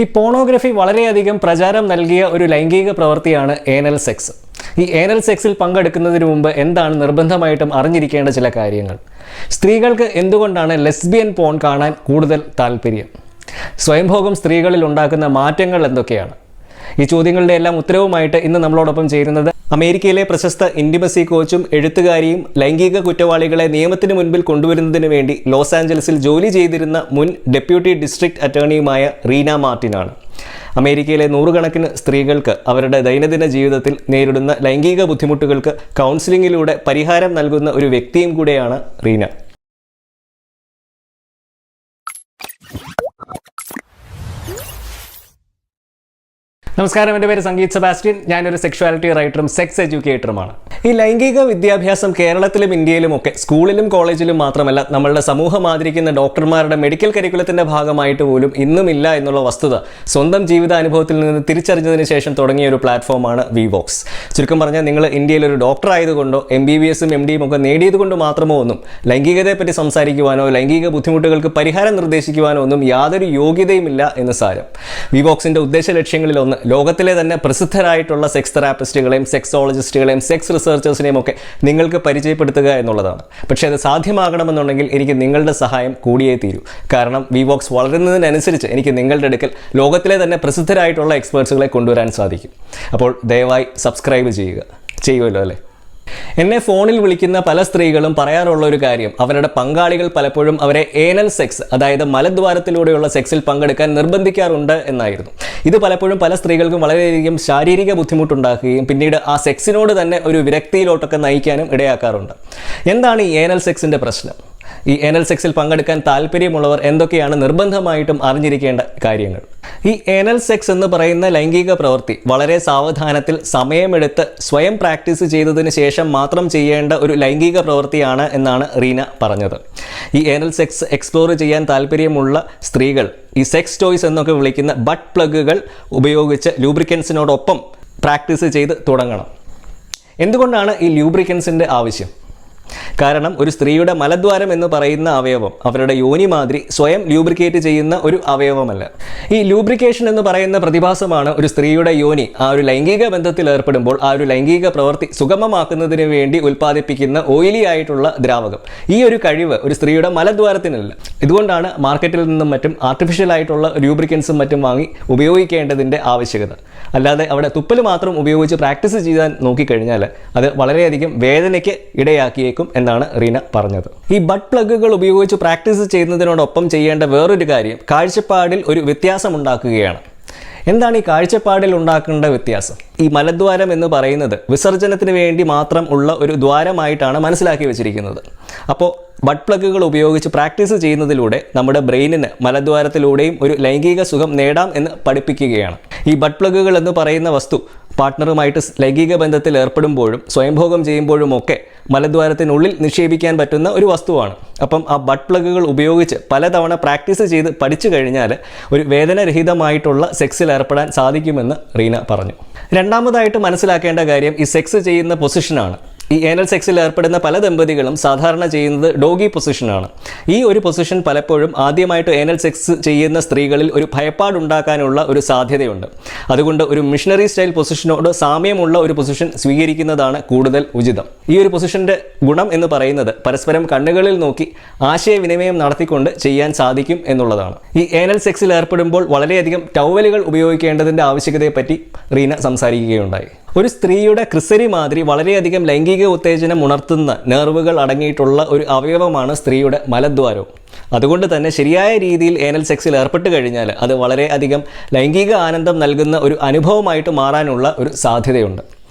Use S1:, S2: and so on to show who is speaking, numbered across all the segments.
S1: ഈ പോണോഗ്രഫി വളരെയധികം പ്രചാരം നൽകിയ ഒരു ലൈംഗിക പ്രവൃത്തിയാണ് ഏനൽ സെക്സ്. ഈ ഏനൽ സെക്സിൽ പങ്കെടുക്കുന്നതിന് മുമ്പ് എന്താണ് നിർബന്ധമായിട്ടും അറിഞ്ഞിരിക്കേണ്ട ചില കാര്യങ്ങൾ? സ്ത്രീകൾക്ക് എന്തുകൊണ്ടാണ് ലെസ്ബിയൻ പോൺ കാണാൻ കൂടുതൽ താല്പര്യം? സ്വയംഭോഗം സ്ത്രീകളിൽ ഉണ്ടാക്കുന്ന മാറ്റങ്ങൾ എന്തൊക്കെയാണ്? ഈ ചോദ്യങ്ങളുടെ എല്ലാം ഉത്തരവുമായിട്ട് ഇന്ന് നമ്മളോടൊപ്പം ചേരുന്നത് അമേരിക്കയിലെ പ്രശസ്ത ഇന്റിമസി കോച്ചും എഴുത്തുകാരിയും ലൈംഗിക കുറ്റവാളികളെ നിയമത്തിന് മുൻപിൽ കൊണ്ടുവരുന്നതിന് വേണ്ടി ലോസ് ആഞ്ചലസിൽ ജോലി ചെയ്തിരുന്ന മുൻ ഡെപ്യൂട്ടി ഡിസ്ട്രിക്ട് അറ്റോർണിയുമായ റീന മാർട്ടിനാണ്. അമേരിക്കയിലെ നൂറുകണക്കിന് സ്ത്രീകൾക്ക് അവരുടെ ദൈനംദിന ജീവിതത്തിൽ നേരിടുന്ന ലൈംഗിക ബുദ്ധിമുട്ടുകൾക്ക് കൗൺസിലിങ്ങിലൂടെ പരിഹാരം നൽകുന്ന ഒരു വ്യക്തിയും കൂടെയാണ് റീന. നമസ്കാരം, എൻ്റെ പേര് സംഗീത് സെബാസ്റ്റ്യൻ. ഞാനൊരു സെക്ഷുവാലിറ്റി റൈറ്ററും സെക്സ് എഡ്യൂക്കേറ്ററുമാണ്. ഈ ലൈംഗിക വിദ്യാഭ്യാസം കേരളത്തിലും ഇന്ത്യയിലുമൊക്കെ സ്കൂളിലും കോളേജിലും മാത്രമല്ല, നമ്മളുടെ സമൂഹം ആദരിക്കുന്ന ഡോക്ടർമാരുടെ മെഡിക്കൽ കരിക്കുലത്തിൻ്റെ ഭാഗമായിട്ട് പോലും ഇന്നുമില്ല എന്നുള്ള വസ്തുത സ്വന്തം ജീവിതാനുഭവത്തിൽ നിന്ന് തിരിച്ചറിഞ്ഞതിന് ശേഷം തുടങ്ങിയ ഒരു പ്ലാറ്റ്ഫോമാണ് വിവോക്സ്. ചുരുക്കം പറഞ്ഞാൽ, നിങ്ങൾ ഇന്ത്യയിലൊരു ഡോക്ടർ ആയതുകൊണ്ടോ MBBS MDയും ഒക്കെ നേടിയതുകൊണ്ട് മാത്രമോ ഒന്നും ലൈംഗികതയെപ്പറ്റി സംസാരിക്കുവാനോ ലൈംഗിക ബുദ്ധിമുട്ടുകൾക്ക് പരിഹാരം നിർദ്ദേശിക്കുവാനോ ഒന്നും യാതൊരു യോഗ്യതയുമില്ല എന്ന് സാരം. വിവോക്സിൻ്റെ ഉദ്ദേശ ലക്ഷ്യങ്ങളിലൊന്ന് ലോകത്തിലെ തന്നെ പ്രസിദ്ധരായിട്ടുള്ള സെക്സ് തെറാപ്പിസ്റ്റുകളെയും സെക്സോളജിസ്റ്റുകളെയും സെക്സ് റിസർച്ചേഴ്സിനെയും ഒക്കെ നിങ്ങൾക്ക് പരിചയപ്പെടുത്തുക എന്നുള്ളതാണ്. പക്ഷേ അത് സാധ്യമാകണമെന്നുണ്ടെങ്കിൽ എനിക്ക് നിങ്ങളുടെ സഹായം കൂടിയേ തീരൂ. കാരണം വിവോക്സ് വളരുന്നതിനനുസരിച്ച് എനിക്ക് നിങ്ങളുടെ അടുക്കൽ ലോകത്തിലെ തന്നെ പ്രസിദ്ധരായിട്ടുള്ള എക്സ്പേർട്സുകളെ കൊണ്ടുവരാൻ സാധിക്കും. അപ്പോൾ ദയവായി സബ്സ്ക്രൈബ് ചെയ്യുമല്ലോ അല്ലേ? എന്നെ ഫോണിൽ വിളിക്കുന്ന പല സ്ത്രീകളും പറയാറുള്ള ഒരു കാര്യം, അവരുടെ പങ്കാളികൾ പലപ്പോഴും അവരെ ഏനൽ സെക്സ്, അതായത് മലദ്വാരത്തിലൂടെയുള്ള സെക്സിൽ പങ്കെടുക്കാൻ നിർബന്ധിക്കാറുണ്ട് എന്നായിരുന്നു. ഇത് പലപ്പോഴും പല സ്ത്രീകൾക്കും വളരെയധികം ശാരീരിക ബുദ്ധിമുട്ടുണ്ടാക്കുകയും പിന്നീട് ആ സെക്സിനോട് തന്നെ ഒരു വിരക്തിയിലോട്ടൊക്കെ നയിക്കാനും ഇടയാക്കാറുണ്ട്. എന്താണ് ഈ ഏനൽ സെക്സിൻ്റെ പ്രശ്നം? ഈ ഏനൽ സെക്സിൽ പങ്കെടുക്കാൻ താല്പര്യമുള്ളവർ എന്തൊക്കെയാണ് നിർബന്ധമായിട്ടും അറിഞ്ഞിരിക്കേണ്ട കാര്യങ്ങൾ? ഈ ഏനൽ സെക്സ് എന്ന് പറയുന്ന ലൈംഗിക പ്രവൃത്തി വളരെ സാവധാനത്തിൽ സമയമെടുത്ത് സ്വയം പ്രാക്ടീസ് ചെയ്തതിന് ശേഷം മാത്രം ചെയ്യേണ്ട ഒരു ലൈംഗിക പ്രവൃത്തിയാണ് എന്നാണ് റീന പറഞ്ഞത്. ഈ ഏനൽ സെക്സ് എക്സ്പ്ലോർ ചെയ്യാൻ താല്പര്യമുള്ള സ്ത്രീകൾ ഈ സെക്സ് ടോയ്സ് എന്നൊക്കെ വിളിക്കുന്ന ബട്ട് പ്ലഗുകൾ ഉപയോഗിച്ച് ലൂബ്രിക്കൻസിനോടൊപ്പം പ്രാക്ടീസ് ചെയ്ത് തുടങ്ങണം. എന്തുകൊണ്ടാണ് ഈ ലൂബ്രിക്കൻസിൻ്റെ ആവശ്യം? കാരണം ഒരു സ്ത്രീയുടെ മലദ്വാരം എന്ന് പറയുന്ന അവയവം അവരുടെ യോനി മാതിരി സ്വയം ലൂബ്രിക്കേറ്റ് ചെയ്യുന്ന ഒരു അവയവമല്ല. ഈ ലൂബ്രിക്കേഷൻ എന്ന് പറയുന്ന പ്രതിഭാസമാണ് ഒരു സ്ത്രീയുടെ യോനി ആ ഒരു ലൈംഗിക ബന്ധത്തിൽ ഏർപ്പെടുമ്പോൾ ആ ഒരു ലൈംഗിക പ്രവൃത്തി സുഗമമാക്കുന്നതിന് വേണ്ടി ഉൽപ്പാദിപ്പിക്കുന്ന ഓയിലി ആയിട്ടുള്ള ദ്രാവകം. ഈ ഒരു കഴിവ് ഒരു സ്ത്രീയുടെ മലദ്വാരത്തിനല്ല. ഇതുകൊണ്ടാണ് മാർക്കറ്റിൽ നിന്നും മറ്റും ആർട്ടിഫിഷ്യൽ ആയിട്ടുള്ള ലൂബ്രിക്കൻസും മറ്റും വാങ്ങി ഉപയോഗിക്കേണ്ടതിൻ്റെ ആവശ്യകത. അല്ലാതെ അവിടെ തുപ്പൽ മാത്രം ഉപയോഗിച്ച് പ്രാക്ടീസ് ചെയ്യാൻ നോക്കിക്കഴിഞ്ഞാൽ അത് വളരെയധികം വേദനയ്ക്ക് ഇടയാക്കിയേക്കും എന്നാണ് റീന പറഞ്ഞത്. ഈ ബട്ട് പ്ലഗുകൾ ഉപയോഗിച്ച് പ്രാക്ടീസ് ചെയ്യുന്നതിനോടൊപ്പം ചെയ്യേണ്ട വേറൊരു കാര്യം കാഴ്ചപ്പാടിൽ ഒരു വ്യത്യാസം ഉണ്ടാക്കുകയാണ്. എന്താണ് ഈ കാഴ്ചപ്പാടിൽ ഉണ്ടാക്കേണ്ട വ്യത്യാസം? ഈ മലദ്വാരം എന്ന് പറയുന്നത് വിസർജനത്തിന് വേണ്ടി മാത്രം ഉള്ള ഒരു ദ്വാരമായിട്ടാണ് മനസ്സിലാക്കി വെച്ചിരിക്കുന്നത്. അപ്പോൾ ബട്ട് പ്ലഗുകൾ ഉപയോഗിച്ച് പ്രാക്ടീസ് ചെയ്യുന്നതിലൂടെ നമ്മുടെ ബ്രെയിനിന് മലദ്വാരത്തിലൂടെയും ഒരു ലൈംഗിക സുഖം നേടാം എന്ന് പഠിപ്പിക്കുകയാണ്. ഈ ബട്ട് പ്ലഗുകൾ എന്ന് പറയുന്ന വസ്തു പാർട്ട്ണറുമായിട്ട് ലൈംഗിക ബന്ധത്തിൽ ഏർപ്പെടുമ്പോഴും സ്വയംഭോഗം ചെയ്യുമ്പോഴും ഒക്കെ മലദ്വാരത്തിനുള്ളിൽ നിക്ഷേപിക്കാൻ പറ്റുന്ന ഒരു വസ്തുവാണ്. അപ്പം ആ ബട്ട് പ്ലഗുകൾ ഉപയോഗിച്ച് പലതവണ പ്രാക്ടീസ് ചെയ്ത് പഠിച്ചു കഴിഞ്ഞാൽ ഒരു വേദനരഹിതമായിട്ടുള്ള സെക്സിൽ ഏർപ്പെടാൻ സാധിക്കുമെന്ന് റീന പറഞ്ഞു. രണ്ടാമതായിട്ട് മനസ്സിലാക്കേണ്ട കാര്യം ഈ സെക്സ് ചെയ്യുന്ന പൊസിഷനാണ്. ഈ ഏനൽ സെക്സിൽ ഏർപ്പെടുന്ന പല ദമ്പതികളും സാധാരണ ചെയ്യുന്നത് ഡോഗി പൊസിഷനാണ്. ഈ ഒരു പൊസിഷൻ പലപ്പോഴും ആദ്യമായിട്ട് ഏനൽ സെക്സ് ചെയ്യുന്ന സ്ത്രീകളിൽ ഒരു ഭയപ്പാടുണ്ടാക്കാനുള്ള ഒരു സാധ്യതയുണ്ട്. അതുകൊണ്ട് ഒരു മിഷണറി സ്റ്റൈൽ പൊസിഷനോട് സാമ്യമുള്ള ഒരു പൊസിഷൻ സ്വീകരിക്കുന്നതാണ് കൂടുതൽ ഉചിതം. ഈ ഒരു പൊസിഷൻ്റെ ഗുണം എന്ന് പറയുന്നത് പരസ്പരം കണ്ണുകളിൽ നോക്കി ആശയവിനിമയം നടത്തിക്കൊണ്ട് ചെയ്യാൻ സാധിക്കും എന്നുള്ളതാണ്. ഈ ഏനൽ സെക്സിൽ ഏർപ്പെടുമ്പോൾ വളരെയധികം ടവലുകൾ ഉപയോഗിക്കേണ്ടതിൻ്റെ ആവശ്യകതയെപ്പറ്റി റീന സംസാരിക്കുകയുണ്ടായി. ഒരു സ്ത്രീയുടെ ക്രിസരി മാതിരി വളരെയധികം ലൈംഗിക ഉത്തേജനം ഉണർത്തുന്ന നെർവുകൾ അടങ്ങിയിട്ടുള്ള ഒരു അവയവമാണ് സ്ത്രീയുടെ മലദ്വാരവും. അതുകൊണ്ട് തന്നെ ശരിയായ രീതിയിൽ ഏനൽ സെക്സിൽ ഏർപ്പെട്ട് കഴിഞ്ഞാൽ അത് വളരെയധികം ലൈംഗിക ആനന്ദം നൽകുന്ന ഒരു അനുഭവമായിട്ട് മാറാനുള്ള ഒരു സാധ്യതയുണ്ട്.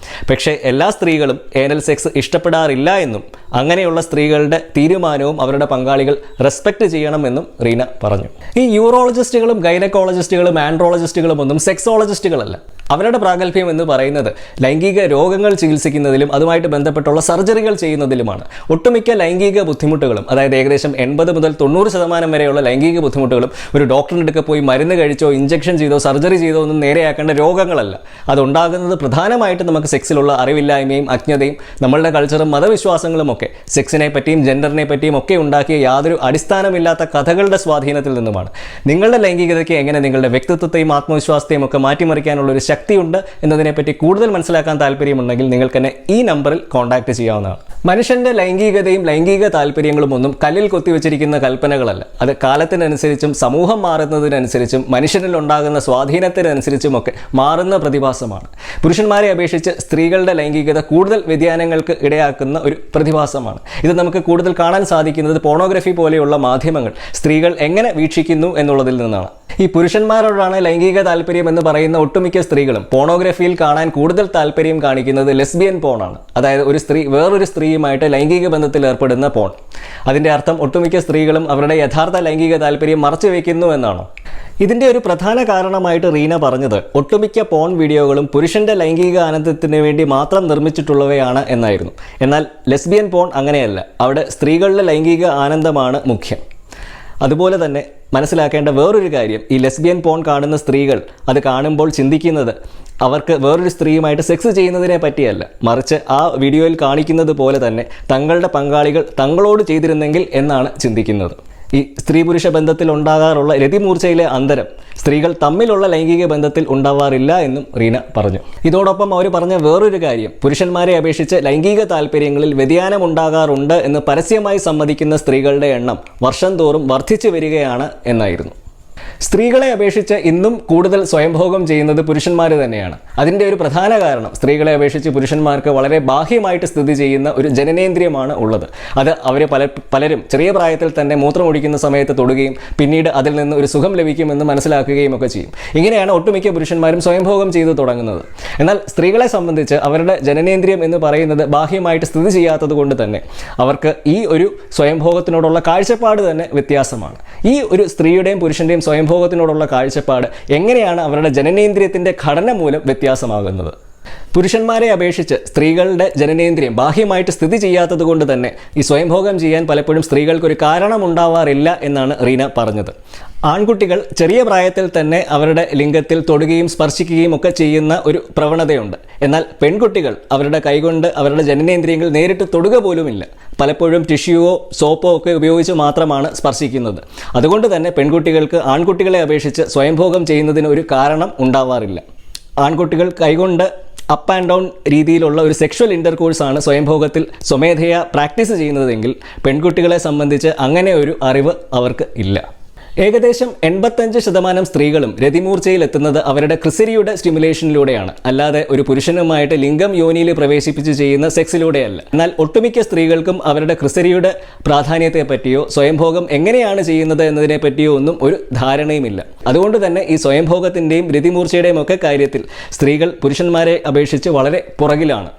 S1: പക്ഷേ എല്ലാ സ്ത്രീകളും ഏനൽ സെക്സ് ഇഷ്ടപ്പെടാറില്ല എന്നും അങ്ങനെയുള്ള സ്ത്രീകളുടെ തീരുമാനവും അവരുടെ പങ്കാളികൾ റെസ്പെക്റ്റ് ചെയ്യണമെന്നും റീന പറഞ്ഞു. ഈ യൂറോളജിസ്റ്റുകളും ഗൈനക്കോളജിസ്റ്റുകളും ആൻഡ്രോളജിസ്റ്റുകളും ഒന്നും സെക്സോളജിസ്റ്റുകളല്ല. അവരുടെ പ്രാഗൽഭ്യം എന്ന് പറയുന്നത് ലൈംഗിക രോഗങ്ങൾ ചികിത്സിക്കുന്നതിലും അതുമായിട്ട് ബന്ധപ്പെട്ടുള്ള സർജറികൾ ചെയ്യുന്നതിലുമാണ്. ഒട്ടുമിക്ക ലൈംഗിക ബുദ്ധിമുട്ടുകളും, അതായത് ഏകദേശം 80 മുതൽ 90% വരെയുള്ള ലൈംഗിക ബുദ്ധിമുട്ടുകളും ഒരു ഡോക്ടറിൻ്റെ അടുക്ക പോയി മരുന്ന് കഴിച്ചോ ഇഞ്ചക്ഷൻ ചെയ്തോ സർജറി ചെയ്തോ ഒന്നും നേരെയാക്കേണ്ട രോഗങ്ങളല്ല. അതുണ്ടാകുന്നത് പ്രധാനമായിട്ടും നമുക്ക് സെക്സിലുള്ള അറിവില്ലായ്മയും അജ്ഞതയും നമ്മളുടെ കൾച്ചറും മതവിശ്വാസങ്ങളും ഒക്കെ സെക്സിനെ പറ്റിയും ജെൻഡറിനെ പറ്റിയും ഒക്കെ ഉണ്ടാക്കിയ യാതൊരു അടിസ്ഥാനമില്ലാത്ത കഥകളുടെ സ്വാധീനത്തിൽ നിന്നുമാണ്. നിങ്ങളുടെ ലൈംഗികതയ്ക്ക് എങ്ങനെ നിങ്ങളുടെ വ്യക്തിത്വത്തെയും ആത്മവിശ്വാസത്തെയും ഒക്കെ മാറ്റിമറിക്കാനുള്ള ഒരു ശക്തിയുണ്ട് എന്നതിനെപ്പറ്റി കൂടുതൽ മനസ്സിലാക്കാൻ താല്പര്യമുണ്ടെങ്കിൽ നിങ്ങൾക്ക് തന്നെ ഈ നമ്പറിൽ കോൺടാക്ട് ചെയ്യാവുന്നതാണ്. മനുഷ്യന്റെ ലൈംഗികതയും ലൈംഗിക താല്പര്യങ്ങളും ഒന്നും കല്ലിൽ കൊത്തിവെച്ചിരിക്കുന്ന കൽപ്പനകളല്ല. അത് കാലത്തിനനുസരിച്ചും സമൂഹം മാറുന്നതിനനുസരിച്ചും മനുഷ്യനിൽ ഉണ്ടാകുന്ന സ്വാധീനത്തിനനുസരിച്ചുമൊക്കെ മാറുന്ന പ്രതിഭാസമാണ്. പുരുഷന്മാരെ അപേക്ഷിച്ച് സ്ത്രീകളുടെ ലൈംഗികത കൂടുതൽ വ്യതിയാനങ്ങൾക്ക് ഇടയാക്കുന്ന ഒരു പ്രതിഭാസമാണ്. ഇത് നമുക്ക് കൂടുതൽ കാണാൻ സാധിക്കുന്നത് പോണോഗ്രഫി പോലെയുള്ള മാധ്യമങ്ങൾ സ്ത്രീകൾ എങ്ങനെ വീക്ഷിക്കുന്നു എന്നുള്ളതിൽ നിന്നാണ്. ഈ പുരുഷന്മാരോടാണ് ലൈംഗിക താല്പര്യം എന്ന് പറയുന്ന ഒട്ടുമിക്ക സ്ത്രീകളും പോണോഗ്രഫിയിൽ കാണാൻ കൂടുതൽ താല്പര്യം കാണിക്കുന്നത് ലെസ്ബിയൻ പോണാണ്. അതായത് ഒരു സ്ത്രീ വേറൊരു സ്ത്രീയുമായിട്ട് ലൈംഗിക ബന്ധത്തിൽ ഏർപ്പെടുന്ന പോൺ. അതിൻ്റെ അർത്ഥം ഒട്ടുമിക്ക സ്ത്രീകളും അവരുടെ യഥാർത്ഥ ലൈംഗിക താല്പര്യം മറച്ചു വയ്ക്കുന്നു എന്നാണോ? ഇതിൻ്റെ ഒരു പ്രധാന കാരണമായിട്ട് റീന പറഞ്ഞത് ഒട്ടുമിക്ക പോൺ വീഡിയോകളും പുരുഷന്റെ ലൈംഗിക ആനന്ദത്തിന് വേണ്ടി മാത്രം നിർമ്മിച്ചിട്ടുള്ളവയാണ് എന്നായിരുന്നു. എന്നാൽ ലെസ്ബിയൻ പോൺ അങ്ങനെയല്ല. അവിടെ സ്ത്രീകളുടെ ലൈംഗിക ആനന്ദമാണ് മുഖ്യം. അതുപോലെ തന്നെ മനസ്സിലാക്കേണ്ട വേറൊരു കാര്യം, ഈ ലെസ്ബിയൻ പോൺ കാണുന്ന സ്ത്രീകൾ അത് കാണുമ്പോൾ ചിന്തിക്കുന്നത് അവർക്ക് വേറൊരു സ്ത്രീയുമായിട്ട് സെക്സ് ചെയ്യുന്നതിനെ പറ്റിയല്ല, മറിച്ച് ആ വീഡിയോയിൽ കാണിക്കുന്നത് പോലെ തന്നെ തങ്ങളുടെ പങ്കാളികൾ തങ്ങളോട് ചെയ്തിരുന്നെങ്കിൽ എന്നാണ് ചിന്തിക്കുന്നത്. ഈ സ്ത്രീ പുരുഷ ബന്ധത്തിൽ ഉണ്ടാകാറുള്ള രതിമൂർച്ചയിലെ അന്തരം സ്ത്രീകൾ തമ്മിലുള്ള ലൈംഗിക ബന്ധത്തിൽ ഉണ്ടാവാറില്ല എന്നും റീന പറഞ്ഞു. ഇതോടൊപ്പം അവർ പറഞ്ഞ വേറൊരു കാര്യം, പുരുഷന്മാരെ അപേക്ഷിച്ച് ലൈംഗിക താല്പര്യങ്ങളിൽ വ്യതിയാനം ഉണ്ടാകാറുണ്ട് എന്ന് പരസ്യമായി സമ്മതിക്കുന്ന സ്ത്രീകളുടെ എണ്ണം വർഷം തോറും വർദ്ധിച്ചു വരികയാണ് എന്നായിരുന്നു. സ്ത്രീകളെ അപേക്ഷിച്ച് ഇന്നും കൂടുതൽ സ്വയംഭോഗം ചെയ്യുന്നത് പുരുഷന്മാർ തന്നെയാണ്. അതിൻ്റെ ഒരു പ്രധാന കാരണം സ്ത്രീകളെ അപേക്ഷിച്ച് പുരുഷന്മാർക്ക് വളരെ ബാഹ്യമായിട്ട് സ്ഥിതി ചെയ്യുന്ന ഒരു ജനനേന്ദ്രിയമാണ് ഉള്ളത്. അത് അവർ പലരും ചെറിയ പ്രായത്തിൽ തന്നെ മൂത്രമൊഴിക്കുന്ന സമയത്ത് തൊടുകയും പിന്നീട് അതിൽ നിന്ന് ഒരു സുഖം ലഭിക്കുമെന്ന് മനസ്സിലാക്കുകയും ഒക്കെ ചെയ്യും. ഇങ്ങനെയാണ് ഒട്ടുമിക്ക പുരുഷന്മാരും സ്വയംഭോഗം ചെയ്തു തുടങ്ങുന്നത്. എന്നാൽ സ്ത്രീകളെ സംബന്ധിച്ച് അവരുടെ ജനനേന്ദ്രിയം എന്ന് പറയുന്നത് ബാഹ്യമായിട്ട് സ്ഥിതി ചെയ്യാത്തത് കൊണ്ട് തന്നെ അവർക്ക് ഈ ഒരു സ്വയംഭോഗത്തിനോടുള്ള കാഴ്ചപ്പാട് തന്നെ വ്യത്യാസമാണ്. ഈ ഒരു സ്ത്രീയുടെയും പുരുഷൻ്റെയും സ്വയംഭോഗത്തിനോടുള്ള കാഴ്ചപ്പാട് എങ്ങനെയാണ് അവരുടെ ജനനേന്ദ്രിയത്തിൻ്റെ ഘടന മൂലം വ്യത്യാസമാകുന്നത്? പുരുഷന്മാരെ അപേക്ഷിച്ച് സ്ത്രീകളുടെ ജനനേന്ദ്രിയം ബാഹ്യമായിട്ട് സ്ഥിതി ചെയ്യാത്തത് കൊണ്ട് തന്നെ ഈ സ്വയംഭോഗം ചെയ്യാൻ പലപ്പോഴും സ്ത്രീകൾക്കൊരു കാരണമുണ്ടാവാറില്ല എന്നാണ് റീന പറഞ്ഞത്. ആൺകുട്ടികൾ ചെറിയ പ്രായത്തിൽ തന്നെ അവരുടെ ലിംഗത്തിൽ തൊടുകയും സ്പർശിക്കുകയും ഒക്കെ ചെയ്യുന്ന ഒരു പ്രവണതയുണ്ട്. എന്നാൽ പെൺകുട്ടികൾ അവരുടെ കൈകൊണ്ട് അവരുടെ ജനനേന്ദ്രിയങ്ങൾ നേരിട്ട് തൊടുക പോലുമില്ല. പലപ്പോഴും ടിഷ്യൂവോ സോപ്പോ ഒക്കെ ഉപയോഗിച്ച് മാത്രമാണ് സ്പർശിക്കുന്നത്. അതുകൊണ്ട് തന്നെ പെൺകുട്ടികൾക്ക് ആൺകുട്ടികളെ അപേക്ഷിച്ച് സ്വയംഭോഗം ചെയ്യുന്നതിന് ഒരു കാരണം ഉണ്ടാവാറില്ല. ആൺകുട്ടികൾ കൈകൊണ്ട് അപ്പ് ആൻഡ് ഡൗൺ രീതിയിലുള്ള ഒരു സെക്ഷൽ ഇൻ്റർകോഴ്സാണ് സ്വയംഭോഗത്തിൽ സ്വമേധയാ പ്രാക്ടീസ് ചെയ്യുന്നതെങ്കിൽ പെൺകുട്ടികളെ സംബന്ധിച്ച് അങ്ങനെ ഒരു അറിവ് അവർക്ക് ഇല്ല. ഏകദേശം 85% സ്ത്രീകളും രതിമൂർച്ചയിൽ എത്തുന്നത് അവരുടെ ക്രിസരിയുടെ സ്റ്റിമുലേഷനിലൂടെയാണ്, അല്ലാതെ ഒരു പുരുഷനുമായിട്ട് ലിംഗം യോനിയിൽ പ്രവേശിപ്പിച്ച് ചെയ്യുന്ന സെക്സിലൂടെയല്ല. എന്നാൽ ഒട്ടുമിക്ക സ്ത്രീകൾക്കും അവരുടെ ക്രിസരിയുടെ പ്രാധാന്യത്തെ പറ്റിയോ സ്വയംഭോഗം എങ്ങനെയാണ് ചെയ്യുന്നത് എന്നതിനെ പറ്റിയോ ഒന്നും ഒരു ധാരണയുമില്ല. അതുകൊണ്ട് തന്നെ ഈ സ്വയംഭോഗത്തിൻ്റെയും രതിമൂർച്ചയുടെയും ഒക്കെ കാര്യത്തിൽ സ്ത്രീകൾ പുരുഷന്മാരെ അപേക്ഷിച്ച് വളരെ പുറകിലാണ്.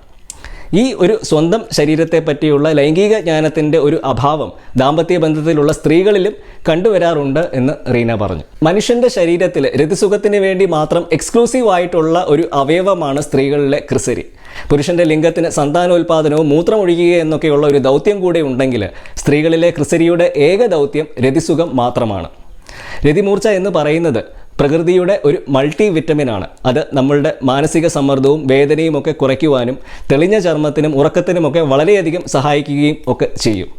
S1: ഈ ഒരു സ്വന്തം ശരീരത്തെ പറ്റിയുള്ള ലൈംഗിക ജ്ഞാനത്തിൻ്റെ ഒരു അഭാവം ദാമ്പത്യ ബന്ധത്തിലുള്ള സ്ത്രീകളിലും കണ്ടുവരാറുണ്ട് എന്ന് റീന പറഞ്ഞു. മനുഷ്യൻ്റെ ശരീരത്തിൽ രതിസുഖത്തിന് വേണ്ടി മാത്രം എക്സ്ക്ലൂസീവ് ആയിട്ടുള്ള ഒരു അവയവമാണ് സ്ത്രീകളിലെ ക്രിസരി. പുരുഷൻ്റെ ലിംഗത്തിന് സന്താനോൽപാദനവും മൂത്രമൊഴിക്കുക എന്നൊക്കെയുള്ള ഒരു ദൗത്യം കൂടെ ഉണ്ടെങ്കിൽ സ്ത്രീകളിലെ ക്രിസരിയുടെ ഏക ദൗത്യം രതിസുഖം മാത്രമാണ്. രതിമൂർച്ച എന്ന് പറയുന്നത് പ്രകൃതിയുടെ ഒരു മൾട്ടി വിറ്റമിനാണ്. അത് നമ്മളുടെ മാനസിക സമ്മർദ്ദവും വേദനയും ഒക്കെ കുറയ്ക്കുവാനും തെളിഞ്ഞ ചർമ്മത്തിനും ഉറക്കത്തിനുമൊക്കെ വളരെയധികം സഹായിക്കുകയും ഒക്കെ ചെയ്യും.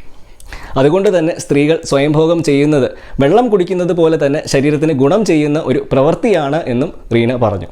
S1: അതുകൊണ്ട് തന്നെ സ്ത്രീകൾ സ്വയംഭോഗം ചെയ്യുന്നത് വെള്ളം കുടിക്കുന്നത് പോലെ തന്നെ ശരീരത്തിന് ഗുണം ചെയ്യുന്ന ഒരു പ്രവൃത്തിയാണ് എന്നും റീന പറഞ്ഞു.